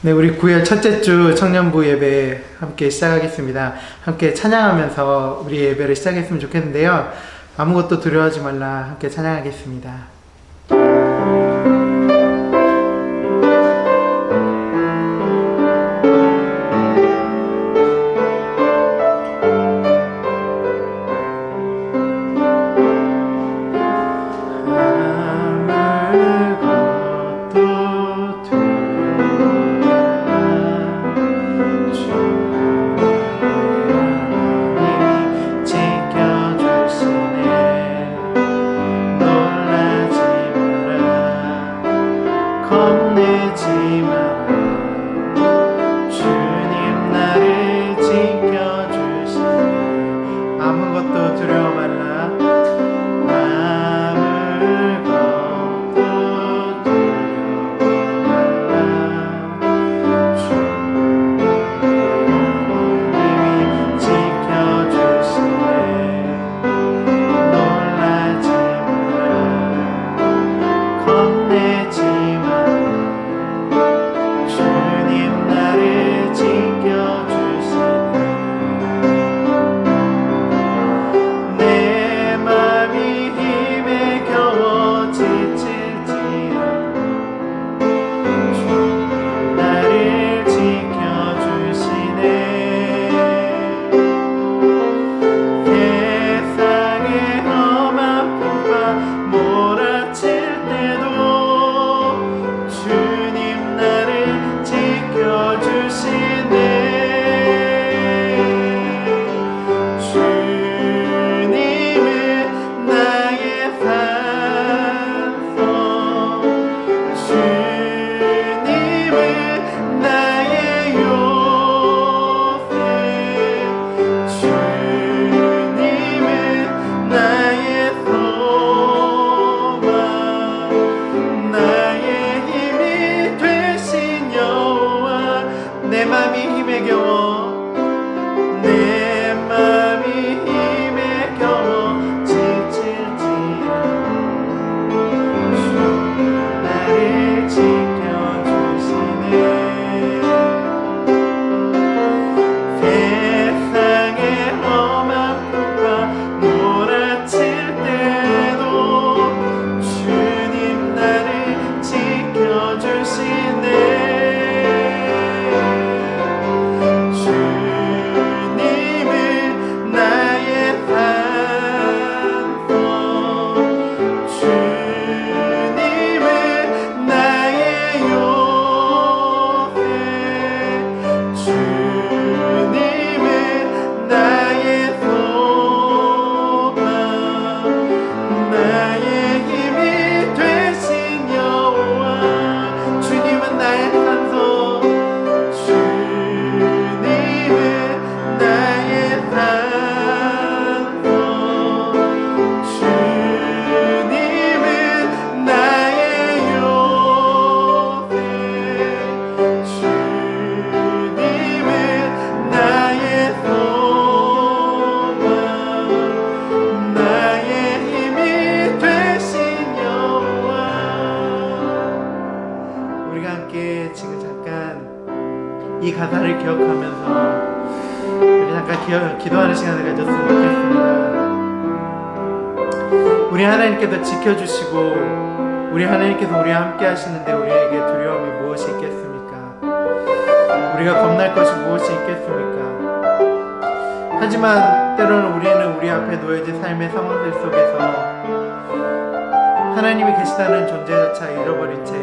네, 우리 9월 첫째 주 청년부 예배 함께 시작하겠습니다. 함께 찬양하면서 우리 예배를 시작했으면 좋겠는데요. 아무것도 두려워하지 말라 함께 찬양하겠습니다. 이 가사를 기억하면서 우리 잠깐 기도하는 시간을 가졌으면 좋겠습니다. 우리 하나님께서 지켜주시고 우리 하나님께서 우리와 함께 하시는데 우리에게 두려움이 무엇이 있겠습니까? 우리가 겁날 것이 무엇이 있겠습니까? 하지만 때로는 우리는 우리 앞에 놓여진 삶의 상황들 속에서 하나님이 계시다는 존재 자체를 잃어버린 채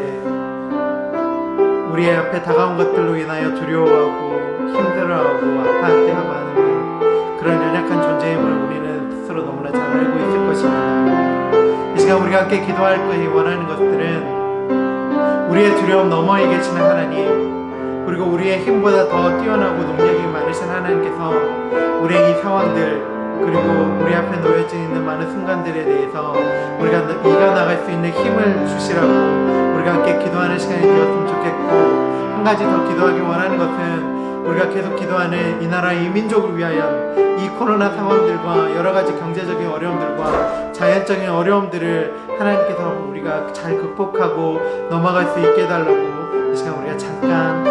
우리 앞에 다가온 것들로 인하여 두려워하고 힘들어하고 아파할 때가 많은 그런 연약한 존재임을 우리는 스스로 너무나 잘 알고 있을 것입니다. 이 시간 우리가 함께 기도할 것이 원하는 것들은 우리의 두려움 너머에 계시는 하나님, 그리고 우리의 힘보다 더 뛰어나고 능력이 많으신 하나님께서 우리의 이 상황들, 그리고 우리 앞에 놓여져 있는 많은 순간들에 대해서 우리가 이겨나갈 수 있는 힘을 주시라고 우리가 함께 기도하는 시간이 되었으면 좋겠고, 한 가지 더 기도하기 원하는 것은 우리가 계속 기도하는 이 나라 이 민족을 위하여 이 코로나 상황들과 여러 가지 경제적인 어려움들과 자연적인 어려움들을 하나님께서 우리가 잘 극복하고 넘어갈 수 있게 해달라고 이 시간 우리가 잠깐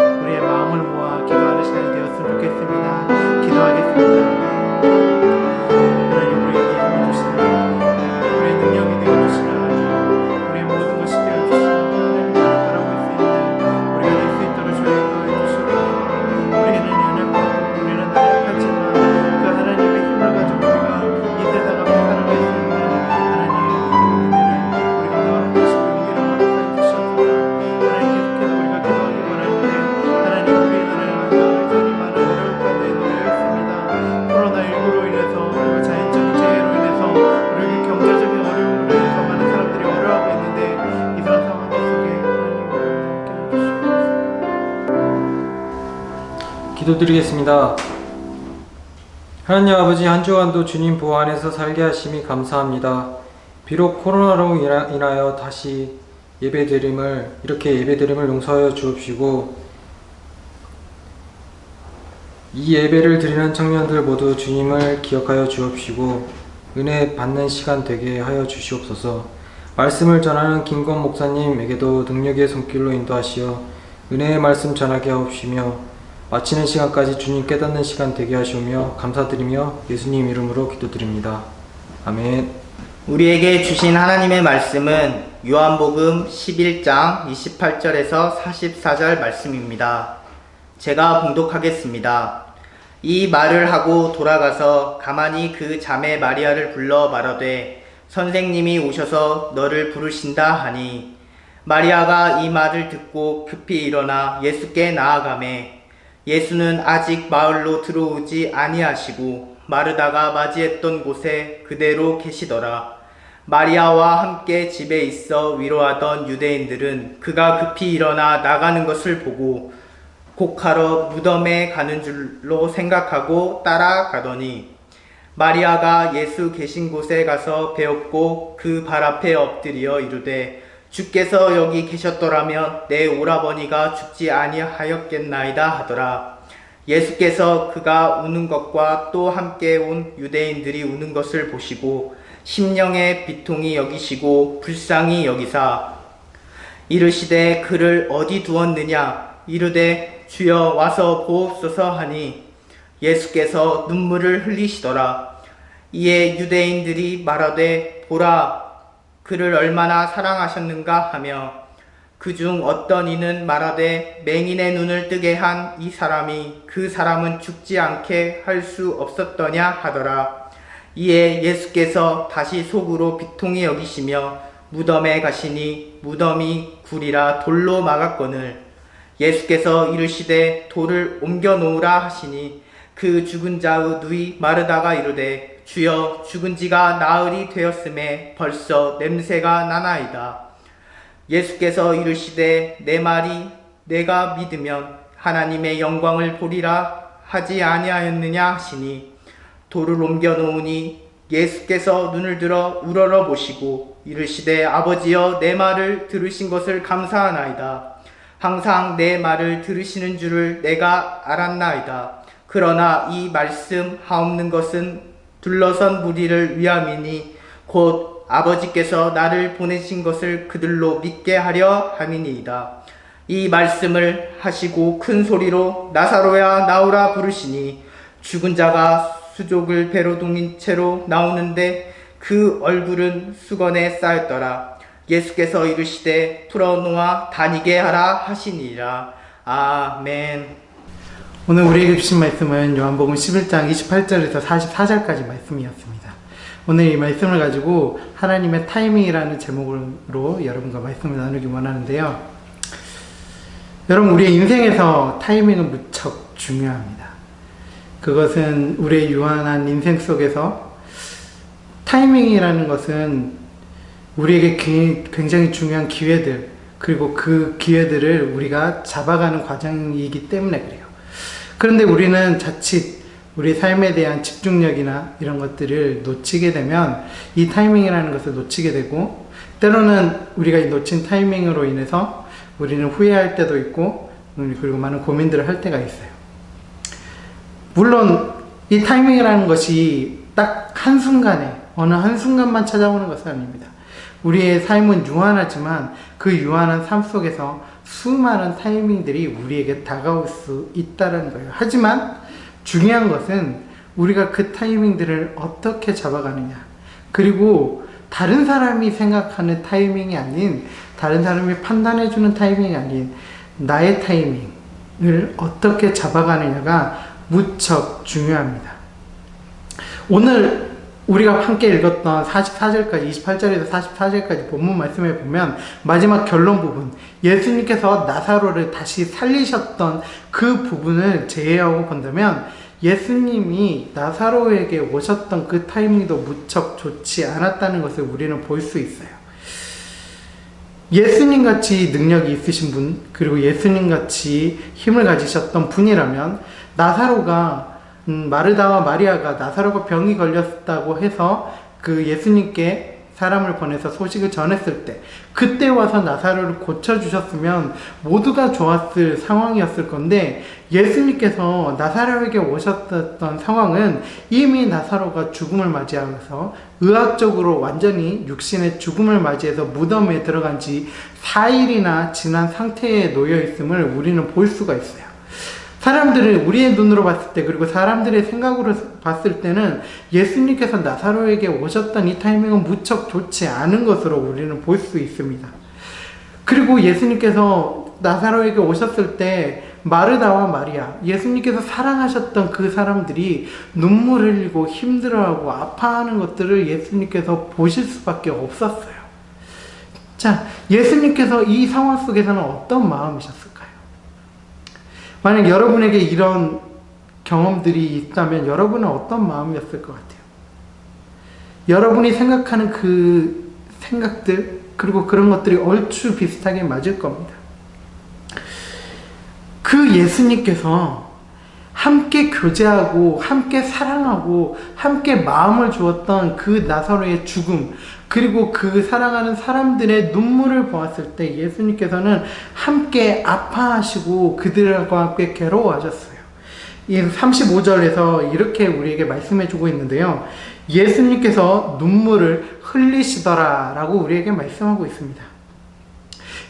기도드리겠습니다. 하나님 아버지, 한 주간도 주님 보호 안에서 살게 하심이 감사합니다. 비록 코로나로 인하여 다시 이렇게 예배드림을 용서하여 주옵시고, 이 예배를 드리는 청년들 모두 주님을 기억하여 주옵시고 은혜 받는 시간 되게 하여 주시옵소서. 말씀을 전하는 김건 목사님에게도 능력의 손길로 인도하시어 은혜의 말씀 전하게 하옵시며, 마치는 시간까지 주님 깨닫는 시간 되게 하시오며 감사드리며 예수님 이름으로 기도드립니다. 아멘. 우리에게 주신 하나님의 말씀은 요한복음 11장 28절에서 44절 말씀입니다. 제가 봉독하겠습니다. 이 말을 하고 돌아가서 가만히 그 자매 마리아를 불러 말하되, 선생님이 오셔서 너를 부르신다 하니, 마리아가 이 말을 듣고 급히 일어나 예수께 나아가매, 예수는 아직 마을로 들어오지 아니하시고 마르다가 맞이했던 곳에 그대로 계시더라. 마리아와 함께 집에 있어 위로하던 유대인들은 그가 급히 일어나 나가는 것을 보고 곡하러 무덤에 가는 줄로 생각하고 따라가더니, 마리아가 예수 계신 곳에 가서 배웠고 그 발 앞에 엎드려 이르되, 주께서 여기 계셨더라면 내 오라버니가 죽지 아니하였겠나이다 하더라. 예수께서 그가 우는 것과 또 함께 온 유대인들이 우는 것을 보시고 심령의 비통이 여기시고 불쌍히 여기사 이르시되, 그를 어디 두었느냐? 이르되, 주여 와서 보옵소서 하니 예수께서 눈물을 흘리시더라. 이에 유대인들이 말하되, 보라, 그를 얼마나 사랑하셨는가 하며, 그중 어떤 이는 말하되, 맹인의 눈을 뜨게 한 이 사람이 그 사람은 죽지 않게 할 수 없었더냐 하더라. 이에 예수께서 다시 속으로 비통히 여기시며 무덤에 가시니 무덤이 굴이라 돌로 막았거늘 예수께서 이르시되, 돌을 옮겨 놓으라 하시니 그 죽은 자의 누이 마르다가 이르되, 주여, 죽은 지가 나흘이 되었음에 벌써 냄새가 나나이다. 예수께서 이르시되, 내 말이 내가 믿으면 하나님의 영광을 보리라 하지 아니하였느냐 하시니, 돌을 옮겨 놓으니 예수께서 눈을 들어 우러러 보시고 이르시되, 아버지여, 내 말을 들으신 것을 감사하나이다. 항상 내 말을 들으시는 줄을 내가 알았나이다. 그러나 이 말씀 하옵는 것은 둘러선 무리를 위함이니 곧 아버지께서 나를 보내신 것을 그들로 믿게 하려 함이니이다. 이 말씀을 하시고 큰 소리로 나사로야 나오라 부르시니, 죽은 자가 수족을 배로 동인 채로 나오는데 그 얼굴은 수건에 쌓였더라. 예수께서 이르시되, 풀어놓아 다니게 하라 하시니라. 아멘. 오늘 우리에게 주신 말씀은 요한복음 11장 28절에서 44절까지 말씀이었습니다. 오늘 이 말씀을 가지고 하나님의 타이밍이라는 제목으로 여러분과 말씀을 나누기 원하는데요. 여러분, 우리의 인생에서 타이밍은 무척 중요합니다. 그것은 우리의 유한한 인생 속에서 타이밍이라는 것은 우리에게 굉장히 중요한 기회들, 그리고 그 기회들을 우리가 잡아가는 과정이기 때문에 그래요. 그런데 우리는 자칫 우리 삶에 대한 집중력이나 이런 것들을 놓치게 되면 이 타이밍이라는 것을 놓치게 되고, 때로는 우리가 이 놓친 타이밍으로 인해서 우리는 후회할 때도 있고, 그리고 많은 고민들을 할 때가 있어요. 물론 이 타이밍이라는 것이 딱 한순간에, 어느 한순간만 찾아오는 것은 아닙니다. 우리의 삶은 유한하지만 그 유한한 삶 속에서 수많은 타이밍들이 우리에게 다가올 수 있다는 거예요. 하지만 중요한 것은 우리가 그 타이밍들을 어떻게 잡아가느냐, 그리고 다른 사람이 생각하는 타이밍이 아닌, 다른 사람이 판단해주는 타이밍이 아닌 나의 타이밍을 어떻게 잡아가느냐가 무척 중요합니다. 오늘 우리가 함께 읽었던 44절까지, 28절에서 44절까지 본문 말씀에 보면 마지막 결론 부분, 예수님께서 나사로를 다시 살리셨던 그 부분을 제외하고 본다면 예수님이 나사로에게 오셨던 그 타이밍도 무척 좋지 않았다는 것을 우리는 볼 수 있어요. 예수님 같이 능력이 있으신 분, 그리고 예수님 같이 힘을 가지셨던 분이라면 나사로가 마르다와 마리아가 나사로가 병이 걸렸다고 해서 그 예수님께 사람을 보내서 소식을 전했을 때 그때 와서 나사로를 고쳐주셨으면 모두가 좋았을 상황이었을 건데, 예수님께서 나사로에게 오셨던 상황은 이미 나사로가 죽음을 맞이하면서 의학적으로 완전히 육신의 죽음을 맞이해서 무덤에 들어간 지 4일이나 지난 상태에 놓여 있음을 우리는 볼 수가 있어요. 사람들은 우리의 눈으로 봤을 때, 그리고 사람들의 생각으로 봤을 때는 예수님께서 나사로에게 오셨던 이 타이밍은 무척 좋지 않은 것으로 우리는 볼 수 있습니다. 그리고 예수님께서 나사로에게 오셨을 때 마르다와 마리아, 예수님께서 사랑하셨던 그 사람들이 눈물 흘리고 힘들어하고 아파하는 것들을 예수님께서 보실 수밖에 없었어요. 자, 예수님께서 이 상황 속에서는 어떤 마음이셨을까요? 만약 여러분에게 이런 경험들이 있다면 여러분은 어떤 마음이었을 것 같아요? 여러분이 생각하는 그 생각들, 그리고 그런 것들이 얼추 비슷하게 맞을 겁니다. 그 예수님께서 함께 교제하고 함께 사랑하고 함께 마음을 주었던 그 나사로의 죽음, 그리고 그 사랑하는 사람들의 눈물을 보았을 때 예수님께서는 함께 아파하시고 그들과 함께 괴로워하셨어요. 이 35절에서 이렇게 우리에게 말씀해주고 있는데요. 예수님께서 눈물을 흘리시더라 라고 우리에게 말씀하고 있습니다.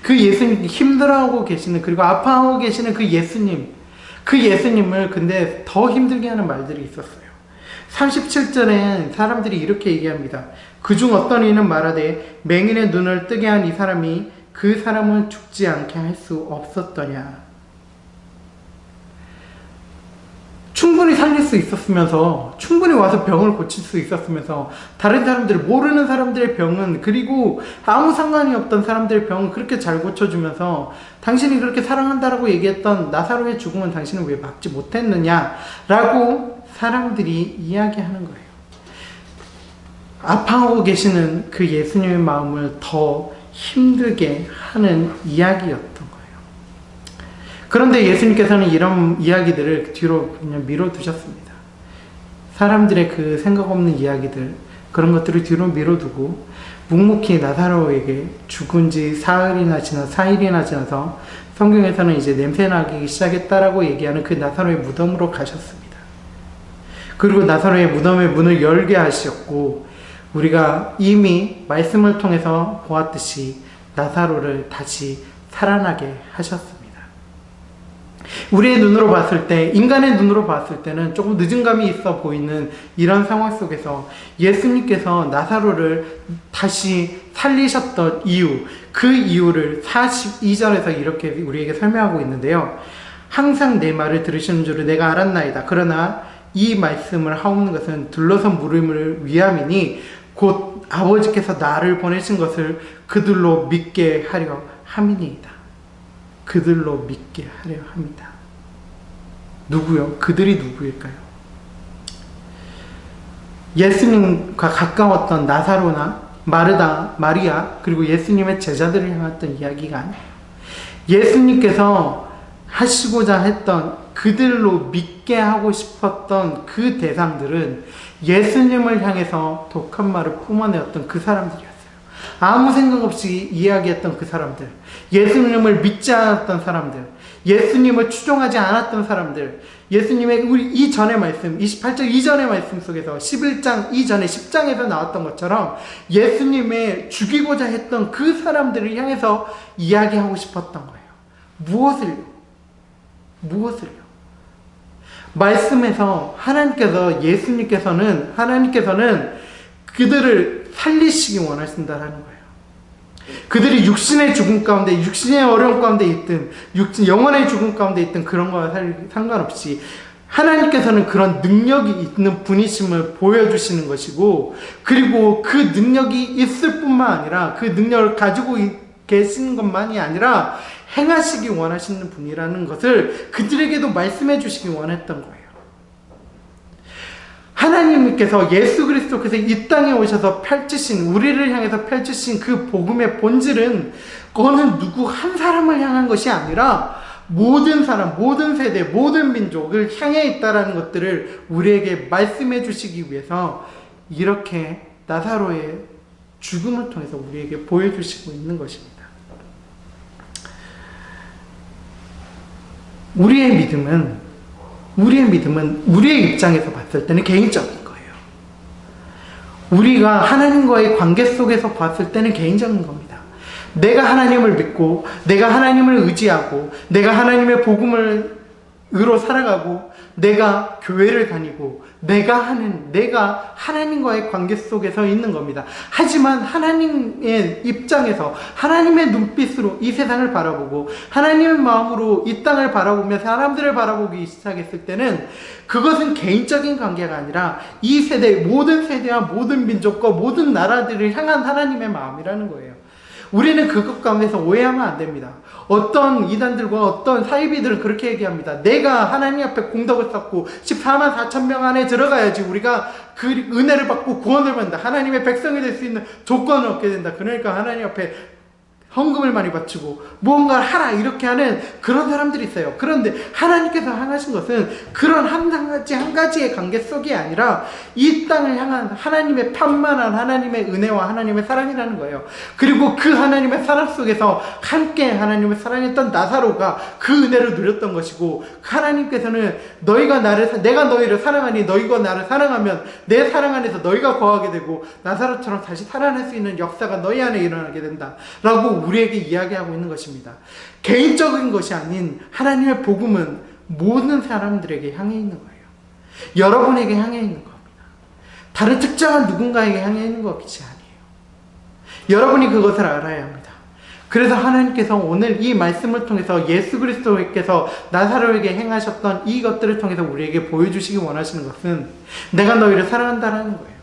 그 예수님, 힘들어하고 계시는, 그리고 아파하고 계시는 그 예수님을 근데 더 힘들게 하는 말들이 있었어요. 37절엔 사람들이 이렇게 얘기합니다. 그중 어떤 이는 말하되 맹인의 눈을 뜨게 한 이 사람이 그 사람을 죽지 않게 할 수 없었더냐. 충분히 살릴 수 있었으면서, 충분히 와서 병을 고칠 수 있었으면서, 다른 사람들, 모르는 사람들의 병은, 그리고 아무 상관이 없던 사람들의 병은 그렇게 잘 고쳐주면서 당신이 그렇게 사랑한다라고 얘기했던 나사로의 죽음은 당신은 왜 막지 못했느냐라고 사람들이 이야기하는 거예요. 아파하고 계시는 그 예수님의 마음을 더 힘들게 하는 이야기였던 거예요. 그런데 예수님께서는 이런 이야기들을 뒤로 그냥 밀어두셨습니다. 사람들의 그 생각 없는 이야기들, 그런 것들을 뒤로 밀어두고 묵묵히 나사로에게 죽은 지 사흘이나 지나서 성경에서는 이제 냄새나기 시작했다라고 얘기하는 그 나사로의 무덤으로 가셨습니다. 그리고 나사로의 무덤의 문을 열게 하셨고, 우리가 이미 말씀을 통해서 보았듯이 나사로를 다시 살아나게 하셨습니다. 우리의 눈으로 봤을 때, 인간의 눈으로 봤을 때는 조금 늦은 감이 있어 보이는 이런 상황 속에서 예수님께서 나사로를 다시 살리셨던 이유, 그 이유를 42절에서 이렇게 우리에게 설명하고 있는데요. 항상 내 말을 들으시는 줄을 내가 알았나이다. 그러나 이 말씀을 하옵는 것은 둘러서 물음을 위함이니 곧 아버지께서 나를 보내신 것을 그들로 믿게 하려 함이니이다. 그들로 믿게 하려 합니다. 누구요? 그들이 누구일까요? 예수님과 가까웠던 나사로나 마르다, 마리아, 그리고 예수님의 제자들을 향했던 이야기가 아니에요. 예수님께서 하시고자 했던, 그들로 믿게 하고 싶었던 그 대상들은 예수님을 향해서 독한 말을 뿜어내었던 그 사람들이었어요. 아무 생각 없이 이야기했던 그 사람들, 예수님을 믿지 않았던 사람들, 예수님을 추종하지 않았던 사람들, 예수님의 우리 이전의 말씀, 28절 이전의 말씀 속에서 11장 이전에 10장에서 나왔던 것처럼 예수님의 죽이고자 했던 그 사람들을 향해서 이야기하고 싶었던 거예요. 무엇을요? 말씀에서 하나님께서는 그들을 살리시기 원하신다라는 거예요. 그들이 육신의 죽음 가운데, 육신의 어려움 가운데 있든, 영혼의 죽음 가운데 있든 그런 거와 상관없이 하나님께서는 그런 능력이 있는 분이심을 보여주시는 것이고, 그리고 그 능력이 있을 뿐만 아니라, 그 능력을 가지고 계시는 것만이 아니라 행하시기 원하시는 분이라는 것을 그들에게도 말씀해 주시기 원했던 거예요. 하나님께서 예수 그리스도께서 이 땅에 오셔서 펼치신, 우리를 향해서 펼치신 그 복음의 본질은 그거는 누구 한 사람을 향한 것이 아니라 모든 사람, 모든 세대, 모든 민족을 향해 있다라는 것들을 우리에게 말씀해 주시기 위해서 이렇게 나사로의 죽음을 통해서 우리에게 보여주시고 있는 것입니다. 우리의 믿음은 우리의 입장에서 봤을 때는 개인적인 거예요. 우리가 하나님과의 관계 속에서 봤을 때는 개인적인 겁니다. 내가 하나님을 믿고, 내가 하나님을 의지하고, 내가 하나님의 복음으로 살아가고, 내가 교회를 다니고, 내가 하나님과의 관계 속에서 있는 겁니다. 하지만 하나님의 입장에서, 하나님의 눈빛으로 이 세상을 바라보고, 하나님의 마음으로 이 땅을 바라보며 사람들을 바라보기 시작했을 때는 그것은 개인적인 관계가 아니라 이 세대, 모든 세대와 모든 민족과 모든 나라들을 향한 하나님의 마음이라는 거예요. 우리는 그것 가운데서 오해하면 안 됩니다. 어떤 이단들과 어떤 사이비들은 그렇게 얘기합니다. 내가 하나님 앞에 공덕을 쌓고 14만 4천 명 안에 들어가야지 우리가 그 은혜를 받고 구원을 받는다. 하나님의 백성이 될 수 있는 조건을 얻게 된다. 그러니까 하나님 앞에 헌금을 많이 바치고 무언가를 하라 이렇게 하는 그런 사람들이 있어요. 그런데 하나님께서 향하신 것은 그런 한 가지의 관계 속이 아니라 이 땅을 향한 하나님의 편만한 하나님의 은혜와 하나님의 사랑이라는 거예요. 그리고 그 하나님의 사랑 속에서 함께 하나님을 사랑했던 나사로가 그 은혜를 누렸던 것이고, 하나님께서는 내가 너희를 사랑하니 너희가 나를 사랑하면 내 사랑 안에서 너희가 거하게 되고 나사로처럼 다시 살아날 수 있는 역사가 너희 안에 일어나게 된다 라고 우리에게 이야기하고 있는 것입니다. 개인적인 것이 아닌 하나님의 복음은 모든 사람들에게 향해 있는 거예요. 여러분에게 향해 있는 겁니다. 다른 특정한 누군가에게 향해 있는 것이 아니에요. 여러분이 그것을 알아야 합니다. 그래서 하나님께서 오늘 이 말씀을 통해서 예수 그리스도께서 나사로에게 행하셨던 이것들을 통해서 우리에게 보여주시기 원하시는 것은 내가 너희를 사랑한다라는 거예요.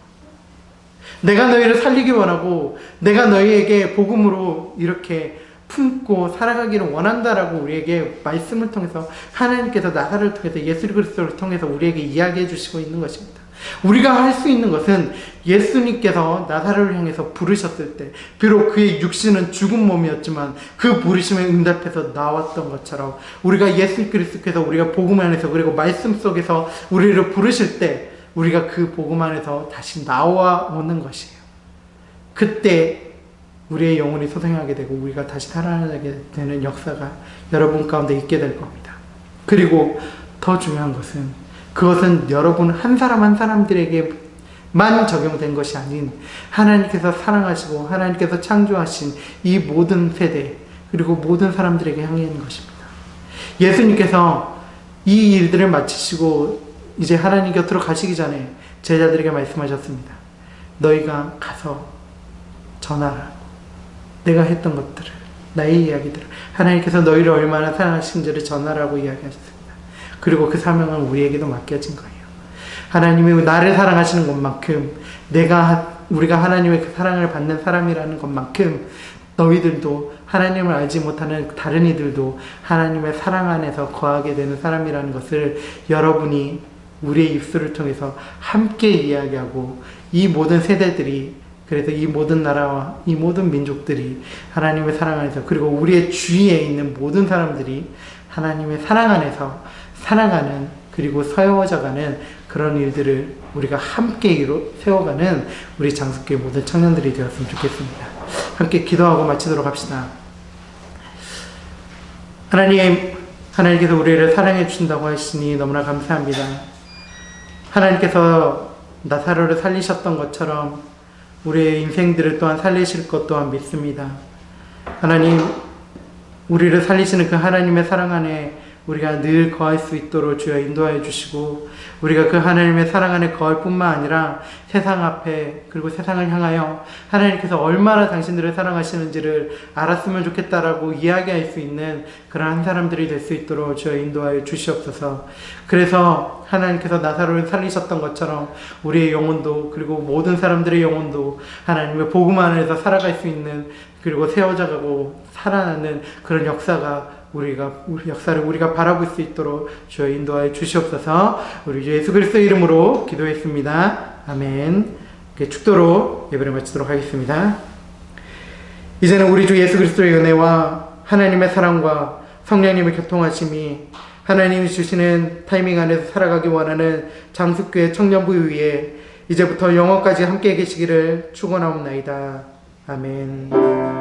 내가 너희를 살리기 원하고 내가 너희에게 복음으로 이렇게 품고 살아가기를 원한다라고 우리에게 말씀을 통해서 하나님께서 나사로를 통해서 예수 그리스도를 통해서 우리에게 이야기해 주시고 있는 것입니다. 우리가 할 수 있는 것은 예수님께서 나사로를 향해서 부르셨을 때 비록 그의 육신은 죽은 몸이었지만 그 부르심에 응답해서 나왔던 것처럼 우리가 예수 그리스도께서 우리가 복음 안에서 그리고 말씀 속에서 우리를 부르실 때 우리가 그 복음 안에서 다시 나와오는 것이에요. 그때 우리의 영혼이 소생하게 되고 우리가 다시 살아나게 되는 역사가 여러분 가운데 있게 될 겁니다. 그리고 더 중요한 것은 그것은 여러분 한 사람 한 사람들에게만 적용된 것이 아닌 하나님께서 사랑하시고 하나님께서 창조하신 이 모든 세대 그리고 모든 사람들에게 향해 있는 것입니다. 예수님께서 이 일들을 마치시고 이제 하나님 곁으로 가시기 전에 제자들에게 말씀하셨습니다. 너희가 가서 전하라. 내가 했던 것들을, 나의 이야기들을, 하나님께서 너희를 얼마나 사랑하신지를 전하라고 이야기하셨습니다. 그리고 그 사명은 우리에게도 맡겨진 거예요. 하나님이 나를 사랑하시는 것만큼 우리가 하나님의 그 사랑을 받는 사람이라는 것만큼 너희들도 하나님을 알지 못하는 다른 이들도 하나님의 사랑 안에서 거하게 되는 사람이라는 것을 여러분이 우리의 입술을 통해서 함께 이야기하고 이 모든 세대들이 그래서 이 모든 나라와 이 모든 민족들이 하나님의 사랑 안에서 그리고 우리의 주위에 있는 모든 사람들이 하나님의 사랑 안에서 살아가는 그리고 세워져가는 그런 일들을 우리가 함께 세워가는 우리 장숙교회 모든 청년들이 되었으면 좋겠습니다. 함께 기도하고 마치도록 합시다. 하나님께서 우리를 사랑해 주신다고 하시니 너무나 감사합니다. 하나님께서 나사로를 살리셨던 것처럼 우리의 인생들을 또한 살리실 것 또한 믿습니다. 하나님, 우리를 살리시는 그 하나님의 사랑 안에 우리가 늘 거할 수 있도록 주여 인도하여 주시고 우리가 그 하나님의 사랑 안에 거할 뿐만 아니라 세상 앞에 그리고 세상을 향하여 하나님께서 얼마나 당신들을 사랑하시는지를 알았으면 좋겠다라고 이야기할 수 있는 그러한 사람들이 될 수 있도록 주여 인도하여 주시옵소서. 그래서 하나님께서 나사로를 살리셨던 것처럼 우리의 영혼도 그리고 모든 사람들의 영혼도 하나님의 복음 안에서 살아갈 수 있는 그리고 세워져가고 살아나는 그런 역사가 우리 역사를 우리가 바라볼 수 있도록 주여 인도하여 주시옵소서. 우리 주 예수 그리스도 이름으로 기도했습니다. 아멘. 축도로 예배를 마치도록 하겠습니다. 이제는 우리 주 예수 그리스도의 은혜와 하나님의 사랑과 성령님의 교통하심이 하나님이 주시는 타이밍 안에서 살아가기 원하는 장숙교회 청년부 위에 이제부터 영원까지 함께 계시기를 축원하옵나이다. 아멘.